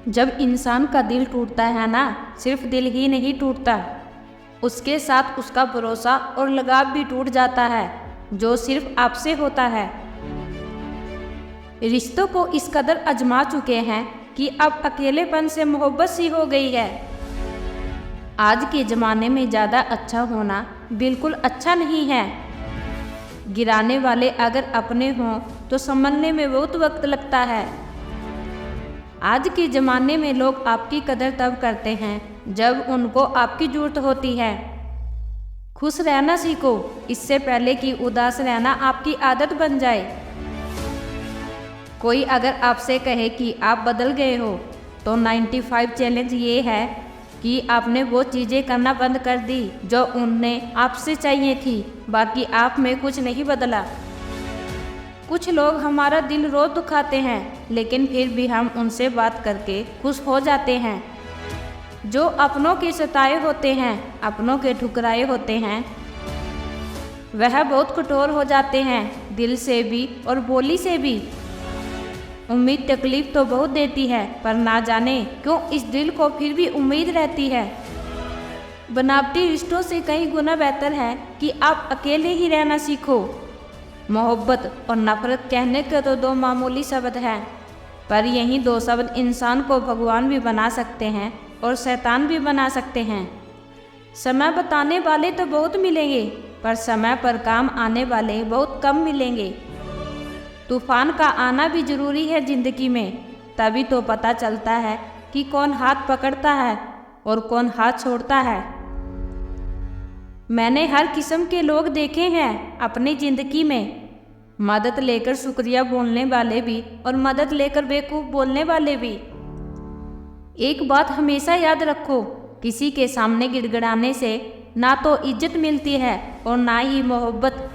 जब इंसान का दिल टूटता है ना, सिर्फ दिल ही नहीं टूटता, उसके साथ उसका भरोसा और लगाव भी टूट जाता है, जो सिर्फ आपसे होता है। रिश्तों को इस कदर आजमा चुके हैं कि अब अकेलेपन से मोहब्बत सी हो गई है। आज के ज़माने में ज़्यादा अच्छा होना बिल्कुल अच्छा नहीं है। गिराने वाले अगर अपने हों तो संभलने में बहुत वक्त लगता है। आज के ज़माने में लोग आपकी कदर तब करते हैं जब उनको आपकी ज़रूरत होती है। खुश रहना सीखो, इससे पहले कि उदास रहना आपकी आदत बन जाए। कोई अगर आपसे कहे कि आप बदल गए हो, तो 95 चैलेंज ये है कि आपने वो चीज़ें करना बंद कर दी जो उन्हें आपसे चाहिए थी, बाकी आप में कुछ नहीं बदला। कुछ लोग हमारा दिल रोज दुखाते हैं, लेकिन फिर भी हम उनसे बात करके खुश हो जाते हैं। जो अपनों के सताए होते हैं, अपनों के ठुकराए होते हैं, वह बहुत कठोर हो जाते हैं, दिल से भी और बोली से भी। उम्मीद तकलीफ तो बहुत देती है, पर ना जाने क्यों इस दिल को फिर भी उम्मीद रहती है। बनावटी रिश्तों से कई गुना बेहतर है कि आप अकेले ही रहना सीखो। मोहब्बत और नफरत कहने के तो दो मामूली शब्द हैं, पर यही दो शब्द इंसान को भगवान भी बना सकते हैं और शैतान भी बना सकते हैं। समय बताने वाले तो बहुत मिलेंगे, पर समय पर काम आने वाले बहुत कम मिलेंगे। तूफान का आना भी ज़रूरी है ज़िंदगी में, तभी तो पता चलता है कि कौन हाथ पकड़ता है और कौन हाथ छोड़ता है। मैंने हर किस्म के लोग देखे हैं अपनी ज़िंदगी में, मदद लेकर शुक्रिया बोलने वाले भी और मदद लेकर बेवकूफ़ बोलने वाले भी। एक बात हमेशा याद रखो, किसी के सामने गिड़गिड़ाने से ना तो इज्जत मिलती है और ना ही मोहब्बत।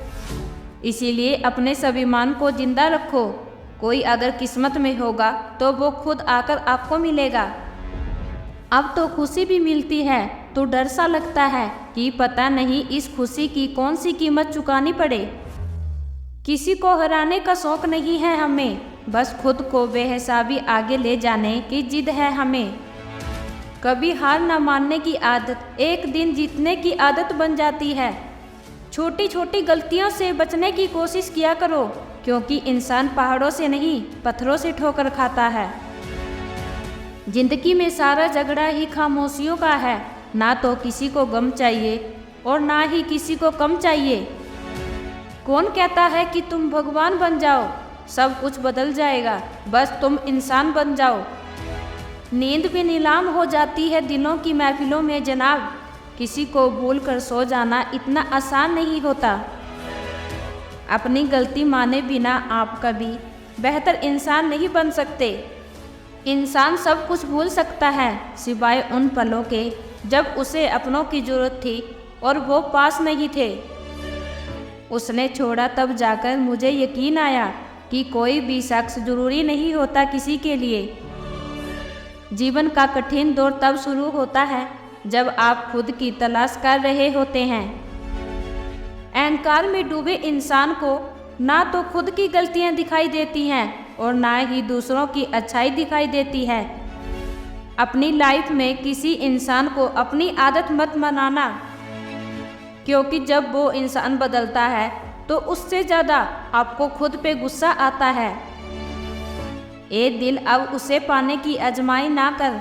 इसीलिए अपने स्वाभिमान को जिंदा रखो। कोई अगर किस्मत में होगा तो वो खुद आकर आपको मिलेगा। अब तो खुशी भी मिलती है तो डर सा लगता है कि पता नहीं इस खुशी की कौन सी कीमत चुकानी पड़े। किसी को हराने का शौक नहीं है हमें, बस खुद को बेहिसाबी आगे ले जाने की जिद है हमें। कभी हार न मानने की आदत एक दिन जीतने की आदत बन जाती है। छोटी छोटी गलतियों से बचने की कोशिश किया करो, क्योंकि इंसान पहाड़ों से नहीं पत्थरों से ठोकर खाता है। जिंदगी में सारा झगड़ा ही खामोशियों का है, ना तो किसी को गम चाहिए और ना ही किसी को कम चाहिए। कौन कहता है कि तुम भगवान बन जाओ, सब कुछ बदल जाएगा, बस तुम इंसान बन जाओ। नींद भी नीलाम हो जाती है दिलों की महफिलों में जनाब, किसी को भूल कर सो जाना इतना आसान नहीं होता। अपनी गलती माने बिना आप कभी बेहतर इंसान नहीं बन सकते। इंसान सब कुछ भूल सकता है सिवाय उन पलों के जब उसे अपनों की ज़रूरत थी और वो पास नहीं थे। उसने छोड़ा तब जाकर मुझे यकीन आया कि कोई भी शख्स ज़रूरी नहीं होता किसी के लिए। जीवन का कठिन दौर तब शुरू होता है जब आप खुद की तलाश कर रहे होते हैं। अहंकार में डूबे इंसान को ना तो खुद की गलतियां दिखाई देती हैं और ना ही दूसरों की अच्छाई दिखाई देती है। अपनी लाइफ में किसी इंसान को अपनी आदत मत बनाना, क्योंकि जब वो इंसान बदलता है तो उससे ज़्यादा आपको खुद पे गुस्सा आता है। ए दिल, अब उसे पाने की आजमाई ना कर।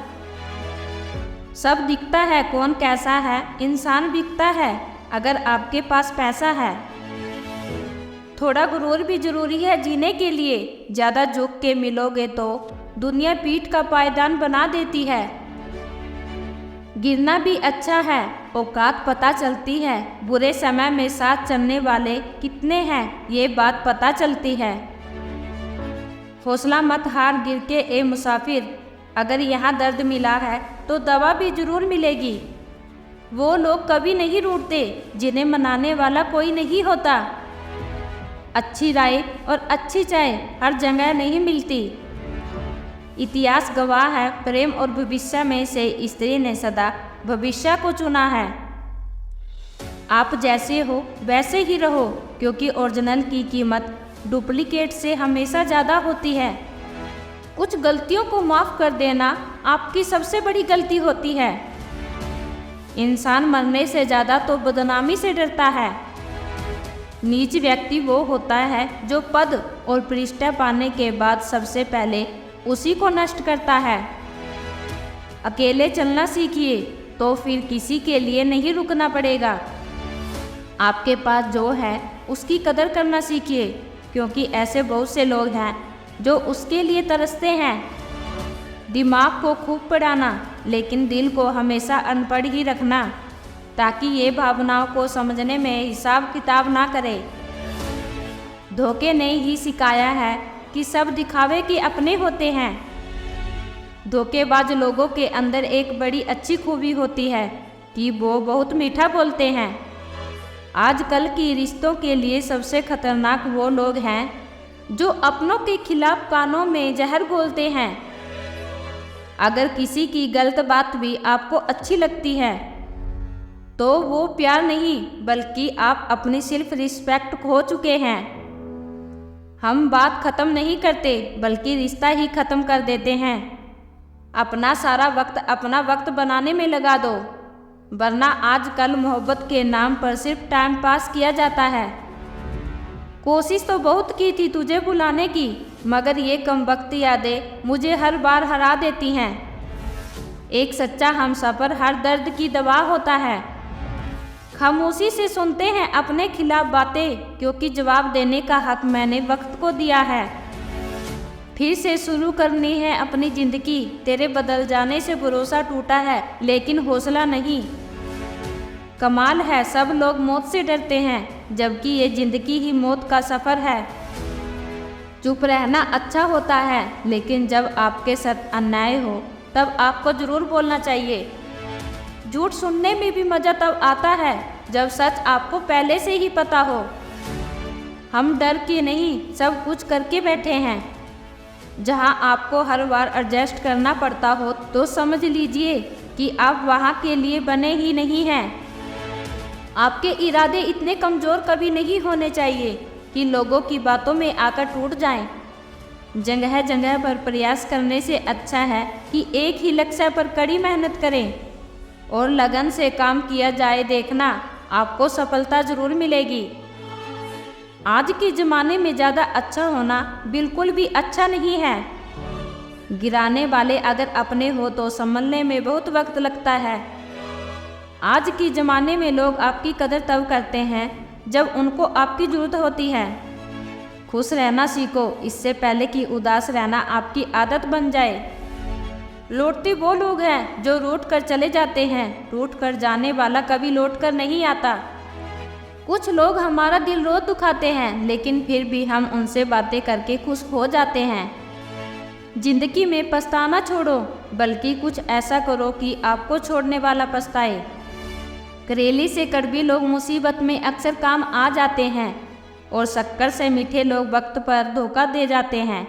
सब दिखता है कौन कैसा है, इंसान बिकता है अगर आपके पास पैसा है। थोड़ा गुरूर भी जरूरी है जीने के लिए, ज़्यादा झुक के मिलोगे तो दुनिया पीठ का पायदान बना देती है। गिरना भी अच्छा है, औकात पता चलती है। बुरे समय में साथ चलने वाले कितने हैं ये बात पता चलती है। हौसला मत हार गिर के ए मुसाफिर, अगर यहाँ दर्द मिला है तो दवा भी जरूर मिलेगी। वो लोग कभी नहीं रूठते जिन्हें मनाने वाला कोई नहीं होता। अच्छी राय और अच्छी चाय हर जगह नहीं मिलती। इतिहास गवाह है, प्रेम और भविष्य में से स्त्री ने सदा भविष्य को चुना है। आप जैसे हो वैसे ही रहो, क्योंकि ओरिजिनल की कीमत डुप्लीकेट से हमेशा ज़्यादा होती है। कुछ गलतियों को माफ़ कर देना आपकी सबसे बड़ी गलती होती है। इंसान मरने से ज़्यादा तो बदनामी से डरता है। नीच व्यक्ति वो होता है जो पद और प्रतिष्ठा पाने के बाद सबसे पहले उसी को नष्ट करता है। अकेले चलना सीखिए तो फिर किसी के लिए नहीं रुकना पड़ेगा। आपके पास जो है उसकी कदर करना सीखिए, क्योंकि ऐसे बहुत से लोग हैं जो उसके लिए तरसते हैं। दिमाग को खूब पढ़ाना, लेकिन दिल को हमेशा अनपढ़ ही रखना, ताकि ये भावनाओं को समझने में हिसाब किताब ना करे। धोखे ने ही सिखाया है कि सब दिखावे के अपने होते हैं। धोखेबाज लोगों के अंदर एक बड़ी अच्छी खूबी होती है कि वो बहुत मीठा बोलते हैं। आजकल की रिश्तों के लिए सबसे खतरनाक वो लोग हैं जो अपनों के खिलाफ कानों में जहर घोलते हैं। अगर किसी की गलत बात भी आपको अच्छी लगती है तो वो प्यार नहीं, बल्कि आप अपनी सेल्फ रिस्पेक्ट खो चुके हैं। हम बात खत्म नहीं करते, बल्कि रिश्ता ही खत्म कर देते हैं। अपना सारा वक्त अपना वक्त बनाने में लगा दो, वरना आजकल मोहब्बत के नाम पर सिर्फ टाइम पास किया जाता है। कोशिश तो बहुत की थी तुझे बुलाने की, मगर ये कमबख्त यादें मुझे हर बार हरा देती हैं। एक सच्चा हमसफ़र हर दर्द की दवा होता है। खामोशी से सुनते हैं अपने खिलाफ बातें, क्योंकि जवाब देने का हक मैंने वक्त को दिया है। फिर से शुरू करनी है अपनी ज़िंदगी, तेरे बदल जाने से भरोसा टूटा है लेकिन हौसला नहीं। कमाल है सब लोग मौत से डरते हैं, जबकि ये ज़िंदगी ही मौत का सफ़र है। चुप रहना अच्छा होता है, लेकिन जब आपके साथ अन्याय हो तब आपको ज़रूर बोलना चाहिए। झूठ सुनने में भी मज़ा तब आता है जब सच आपको पहले से ही पता हो। हम डर के नहीं, सब कुछ करके बैठे हैं। जहां आपको हर बार एडजस्ट करना पड़ता हो तो समझ लीजिए कि आप वहां के लिए बने ही नहीं हैं। आपके इरादे इतने कमज़ोर कभी नहीं होने चाहिए कि लोगों की बातों में आकर टूट जाएं। जगह जगह पर प्रयास करने से अच्छा है कि एक ही लक्ष्य पर कड़ी मेहनत करें और लगन से काम किया जाए। देखना आपको सफलता ज़रूर मिलेगी। आज के ज़माने में ज़्यादा अच्छा होना बिल्कुल भी अच्छा नहीं है। गिराने वाले अगर अपने हो तो संभलने में बहुत वक्त लगता है। आज के ज़माने में लोग आपकी कदर तब करते हैं जब उनको आपकी ज़रूरत होती है। खुश रहना सीखो, इससे पहले कि उदास रहना आपकी आदत बन जाए। लौटते वो लोग हैं जो रूठ कर चले जाते हैं, रूठ कर जाने वाला कभी लौट कर नहीं आता। कुछ लोग हमारा दिल रोज दुखाते हैं, लेकिन फिर भी हम उनसे बातें करके खुश हो जाते हैं। जिंदगी में पछताना छोड़ो, बल्कि कुछ ऐसा करो कि आपको छोड़ने वाला पछताए। करेली से कड़वी लोग मुसीबत में अक्सर काम आ जाते हैं और शक्कर से मीठे लोग वक्त पर धोखा दे जाते हैं।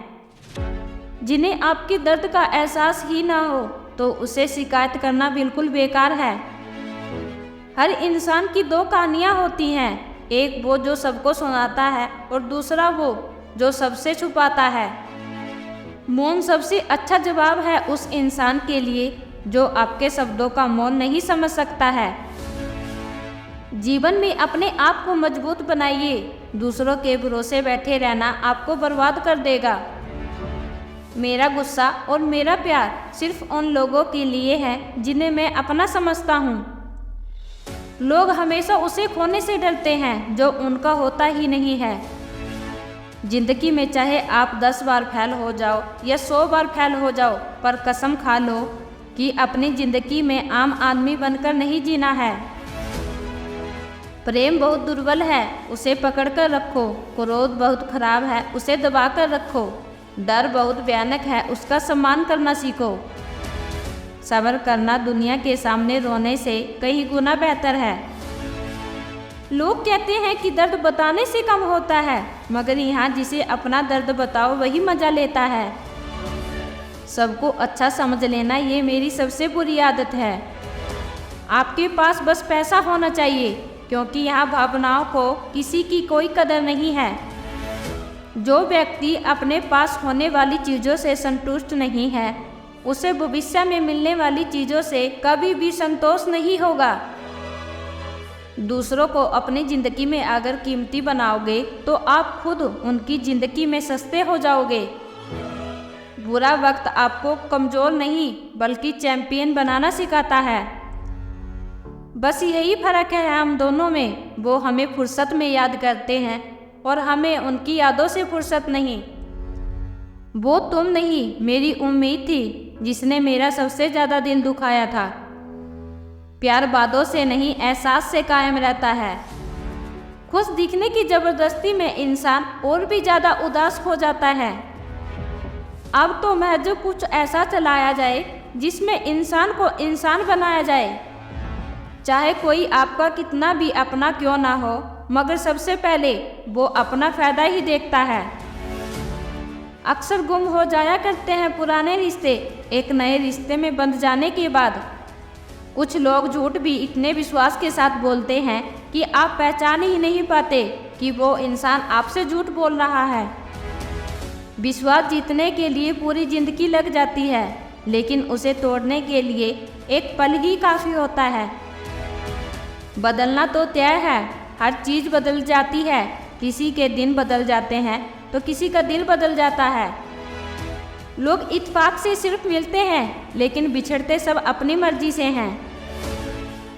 जिन्हें आपके दर्द का एहसास ही ना हो तो उसे शिकायत करना बिल्कुल बेकार है। हर इंसान की दो कहानियाँ होती हैं, एक वो जो सबको सुनाता है और दूसरा वो जो सबसे छुपाता है। मौन सबसे अच्छा जवाब है उस इंसान के लिए जो आपके शब्दों का मौन नहीं समझ सकता है। जीवन में अपने आप को मजबूत बनाइए, दूसरों के भरोसे बैठे रहना आपको बर्बाद कर देगा। मेरा गुस्सा और मेरा प्यार सिर्फ उन लोगों के लिए है जिन्हें मैं अपना समझता हूँ। लोग हमेशा उसे खोने से डरते हैं जो उनका होता ही नहीं है। जिंदगी में चाहे आप 10 बार फेल हो जाओ या 100 बार फेल हो जाओ, पर कसम खा लो कि अपनी जिंदगी में आम आदमी बनकर नहीं जीना है। प्रेम बहुत दुर्बल है, उसे पकड़ कर रखो। क्रोध बहुत खराब है, उसे दबा कर रखो। डर बहुत भयानक है, उसका सम्मान करना सीखो। सब्र करना दुनिया के सामने रोने से कई गुना बेहतर है। लोग कहते हैं कि दर्द बताने से कम होता है, मगर यहाँ जिसे अपना दर्द बताओ वही मजा लेता है। सबको अच्छा समझ लेना ये मेरी सबसे बुरी आदत है। आपके पास बस पैसा होना चाहिए, क्योंकि यहाँ भावनाओं को किसी की कोई कदर नहीं है। जो व्यक्ति अपने पास होने वाली चीज़ों से संतुष्ट नहीं है उसे भविष्य में मिलने वाली चीज़ों से कभी भी संतोष नहीं होगा। दूसरों को अपनी ज़िंदगी में अगर कीमती बनाओगे तो आप खुद उनकी ज़िंदगी में सस्ते हो जाओगे। बुरा वक्त आपको कमज़ोर नहीं बल्कि चैंपियन बनाना सिखाता है। बस यही फ़र्क है हम दोनों में, वो हमें फुर्सत में याद करते हैं और हमें उनकी यादों से फुर्सत नहीं। वो तुम नहीं, मेरी उम्मीद थी जिसने मेरा सबसे ज़्यादा दिल दुखाया था। प्यार बातों से नहीं, एहसास से कायम रहता है। खुश दिखने की ज़बरदस्ती में इंसान और भी ज़्यादा उदास हो जाता है। अब तो महज कुछ ऐसा चलाया जाए जिसमें इंसान को इंसान बनाया जाए। चाहे कोई आपका कितना भी अपना क्यों ना हो, मगर सबसे पहले वो अपना फ़ायदा ही देखता है। अक्सर गुम हो जाया करते हैं पुराने रिश्ते एक नए रिश्ते में बंध जाने के बाद। कुछ लोग झूठ भी इतने विश्वास के साथ बोलते हैं कि आप पहचान ही नहीं पाते कि वो इंसान आपसे झूठ बोल रहा है। विश्वास जीतने के लिए पूरी ज़िंदगी लग जाती है, लेकिन उसे तोड़ने के लिए एक पल ही काफ़ी होता है। बदलना तो तय है, हर चीज़ बदल जाती है। किसी के दिन बदल जाते हैं तो किसी का दिल बदल जाता है। लोग इत्तेफाक से सिर्फ मिलते हैं, लेकिन बिछड़ते सब अपनी मर्जी से हैं।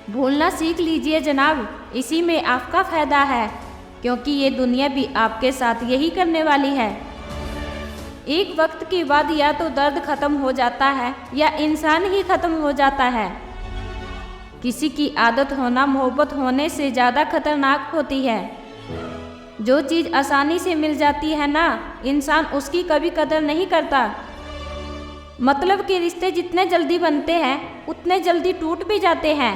भूलना सीख लीजिए जनाब, इसी में आपका फ़ायदा है, क्योंकि ये दुनिया भी आपके साथ यही करने वाली है। एक वक्त के बाद या तो दर्द ख़त्म हो जाता है या इंसान ही ख़त्म हो जाता है। किसी की आदत होना मोहब्बत होने से ज़्यादा खतरनाक होती है। जो चीज़ आसानी से मिल जाती है ना, इंसान उसकी कभी कदर नहीं करता। मतलब कि रिश्ते जितने जल्दी बनते हैं उतने जल्दी टूट भी जाते हैं।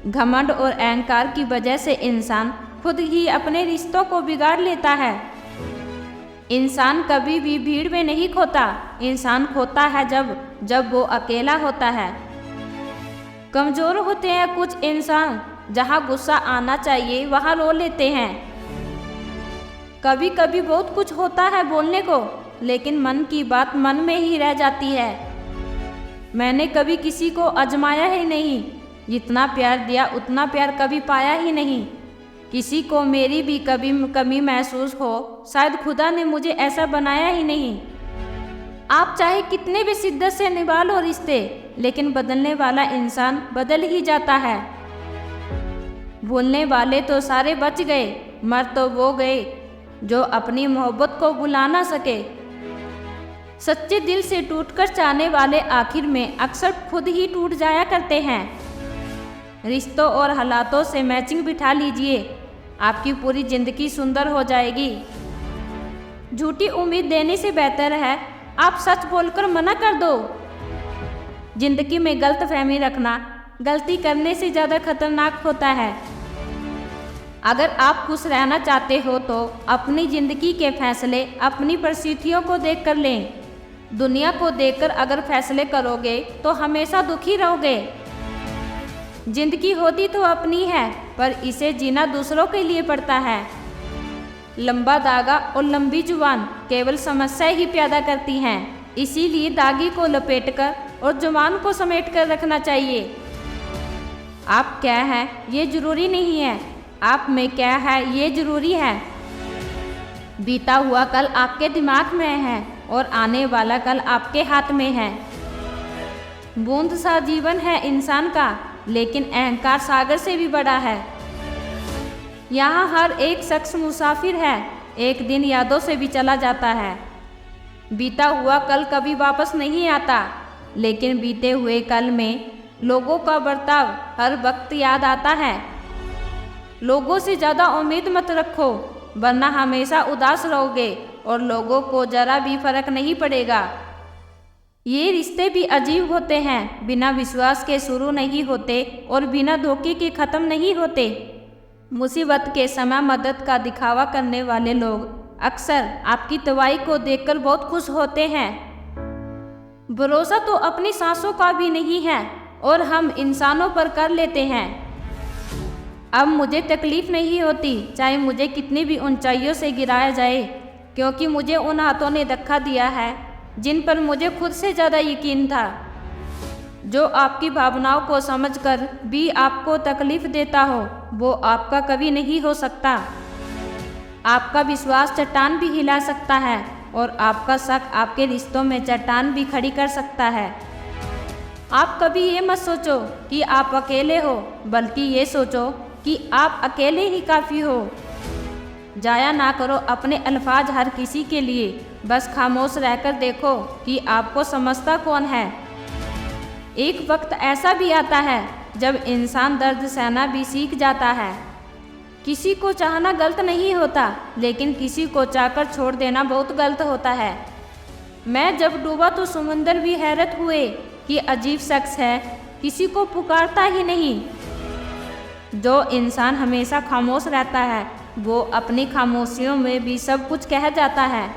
घमंड और अहंकार की वजह से इंसान खुद ही अपने रिश्तों को बिगाड़ लेता है। इंसान कभी भी भीड़ में नहीं खोता, इंसान खोता है जब वो अकेला होता है। कमज़ोर होते हैं कुछ इंसान, जहाँ गुस्सा आना चाहिए वहाँ रो लेते हैं। कभी कभी बहुत कुछ होता है बोलने को, लेकिन मन की बात मन में ही रह जाती है। मैंने कभी किसी को आजमाया ही नहीं, जितना प्यार दिया उतना प्यार कभी पाया ही नहीं। किसी को मेरी भी कभी कमी महसूस हो, शायद खुदा ने मुझे ऐसा बनाया ही नहीं। आप चाहे कितने भी शिद्दत से निभा लो रिश्ते, लेकिन बदलने वाला इंसान बदल ही जाता है। भूलने वाले तो सारे बच गए, मर तो वो गए जो अपनी मोहब्बत को भुला ना सके। सच्चे दिल से टूटकर चाहने वाले आखिर में अक्सर खुद ही टूट जाया करते हैं। रिश्तों और हालातों से मैचिंग बिठा लीजिए, आपकी पूरी ज़िंदगी सुंदर हो जाएगी। झूठी उम्मीद देने से बेहतर है आप सच बोलकर मना कर दो। जिंदगी में गलतफहमी रखना गलती करने से ज़्यादा खतरनाक होता है। अगर आप खुश रहना चाहते हो तो अपनी ज़िंदगी के फैसले अपनी परिस्थितियों को देखकर लें। दुनिया को देखकर अगर फैसले करोगे तो हमेशा दुखी रहोगे। जिंदगी होती तो अपनी है, पर इसे जीना दूसरों के लिए पड़ता है। लंबा धागा और लंबी जुबान केवल समस्या ही पैदा करती हैं, इसीलिए धागे को लपेटकर और जुबान को समेटकर रखना चाहिए। आप क्या हैं ये जरूरी नहीं है, आप में क्या है ये जरूरी है। बीता हुआ कल आपके दिमाग में है और आने वाला कल आपके हाथ में है। बूंद सा जीवन है इंसान का, लेकिन अहंकार सागर से भी बड़ा है। यहाँ हर एक शख्स मुसाफिर है, एक दिन यादों से भी चला जाता है। बीता हुआ कल कभी वापस नहीं आता, लेकिन बीते हुए कल में लोगों का बर्ताव हर वक्त याद आता है। लोगों से ज़्यादा उम्मीद मत रखो, वरना हमेशा उदास रहोगे और लोगों को ज़रा भी फर्क नहीं पड़ेगा। ये रिश्ते भी अजीब होते हैं, बिना विश्वास के शुरू नहीं होते और बिना धोखे के ख़त्म नहीं होते। मुसीबत के समय मदद का दिखावा करने वाले लोग अक्सर आपकी तबाही को देखकर बहुत खुश होते हैं। भरोसा तो अपनी सांसों का भी नहीं है और हम इंसानों पर कर लेते हैं। अब मुझे तकलीफ़ नहीं होती, चाहे मुझे कितनी भी ऊंचाइयों से गिराया जाए, क्योंकि मुझे उन हाथों ने धक्का दिया है जिन पर मुझे खुद से ज़्यादा यकीन था। जो आपकी भावनाओं को समझकर भी आपको तकलीफ देता हो, वो आपका कभी नहीं हो सकता। आपका विश्वास चट्टान भी हिला सकता है और आपका शक आपके रिश्तों में चट्टान भी खड़ी कर सकता है। आप कभी ये मत सोचो कि आप अकेले हो, बल्कि ये सोचो कि आप अकेले ही काफ़ी हो। जाया ना करो अपने अल्फाज हर किसी के लिए, बस खामोश रहकर देखो कि आपको समझता कौन है। एक वक्त ऐसा भी आता है जब इंसान दर्द सहना भी सीख जाता है। किसी को चाहना गलत नहीं होता, लेकिन किसी को चाहकर छोड़ देना बहुत गलत होता है। मैं जब डूबा तो समुंदर भी हैरत हुए कि अजीब शख्स है, किसी को पुकारता ही नहीं। जो इंसान हमेशा खामोश रहता है, वो अपनी खामोशियों में भी सब कुछ कह जाता है।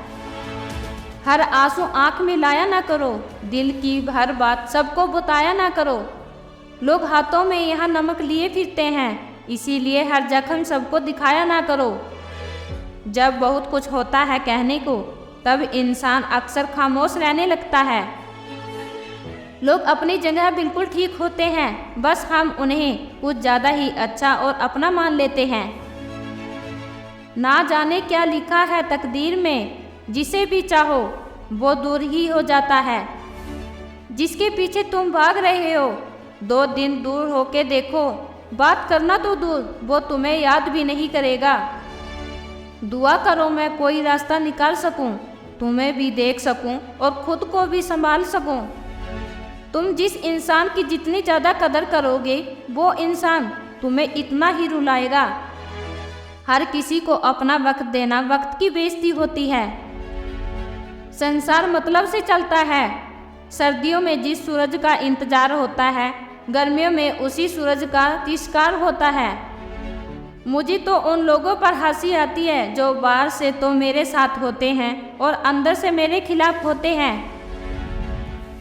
हर आंसू आंख में लाया ना करो, दिल की हर बात सबको बताया ना करो। लोग हाथों में यहाँ नमक लिए फिरते हैं, इसीलिए हर जख्म सबको दिखाया ना करो। जब बहुत कुछ होता है कहने को, तब इंसान अक्सर खामोश रहने लगता है। लोग अपनी जगह बिल्कुल ठीक होते हैं, बस हम उन्हें कुछ ज़्यादा ही अच्छा और अपना मान लेते हैं। ना जाने क्या लिखा है तकदीर में, जिसे भी चाहो वो दूर ही हो जाता है। जिसके पीछे तुम भाग रहे हो, 2 दिन दूर होके देखो, बात करना तो दूर, वो तुम्हें याद भी नहीं करेगा। दुआ करो मैं कोई रास्ता निकाल सकूं, तुम्हें भी देख सकूं और खुद को भी संभाल सकूं। तुम जिस इंसान की जितनी ज़्यादा कदर करोगे, वो इंसान तुम्हें इतना ही रुलाएगा। हर किसी को अपना वक्त देना वक्त की बेइज्जती होती है। संसार मतलब से चलता है। सर्दियों में जिस सूरज का इंतजार होता है, गर्मियों में उसी सूरज का तिरस्कार होता है। मुझे तो उन लोगों पर हंसी आती है जो बाहर से तो मेरे साथ होते हैं और अंदर से मेरे खिलाफ होते हैं।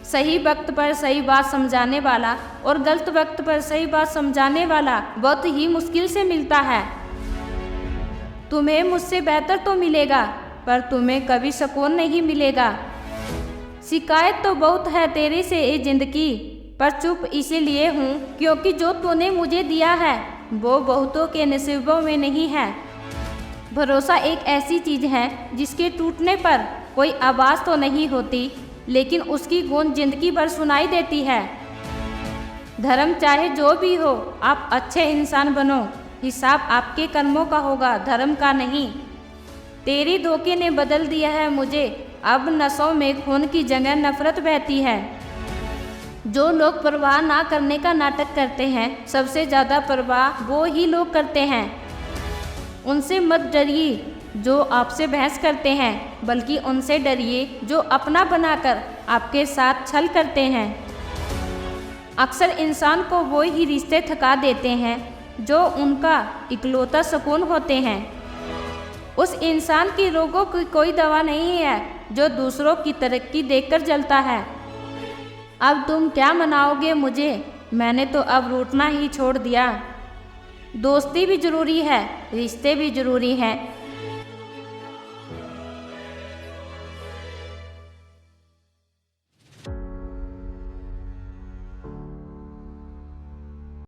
सही वक्त पर सही बात समझाने वाला और गलत वक्त पर सही बात समझाने वाला बहुत ही मुश्किल से मिलता है। तुम्हें मुझसे बेहतर तो मिलेगा, पर तुम्हें कभी सुकून नहीं मिलेगा। शिकायत तो बहुत है तेरे से ये जिंदगी, पर चुप इसीलिए हूँ क्योंकि जो तूने मुझे दिया है वो बहुतों के नसीबों में नहीं है। भरोसा एक ऐसी चीज़ है जिसके टूटने पर कोई आवाज़ तो नहीं होती, लेकिन उसकी गूंज जिंदगी भर सुनाई देती है। धर्म चाहे जो भी हो, आप अच्छे इंसान बनो, हिसाब आपके कर्मों का होगा, धर्म का नहीं। तेरी धोखे ने बदल दिया है मुझे, अब नसों में खून की जगह नफरत बहती है। जो लोग परवाह ना करने का नाटक करते हैं, सबसे ज़्यादा परवाह वो ही लोग करते हैं। उनसे मत डरिए जो आपसे बहस करते हैं, बल्कि उनसे डरिए जो अपना बनाकर आपके साथ छल करते हैं। अक्सर इंसान को वो ही रिश्ते थका देते हैं जो उनका इकलौता सुकून होते हैं। उस इंसान की रोगों की कोई दवा नहीं है जो दूसरों की तरक्की देखकर जलता है। अब तुम क्या मनाओगे मुझे, मैंने तो अब रूठना ही छोड़ दिया। दोस्ती भी ज़रूरी है, रिश्ते भी ज़रूरी हैं,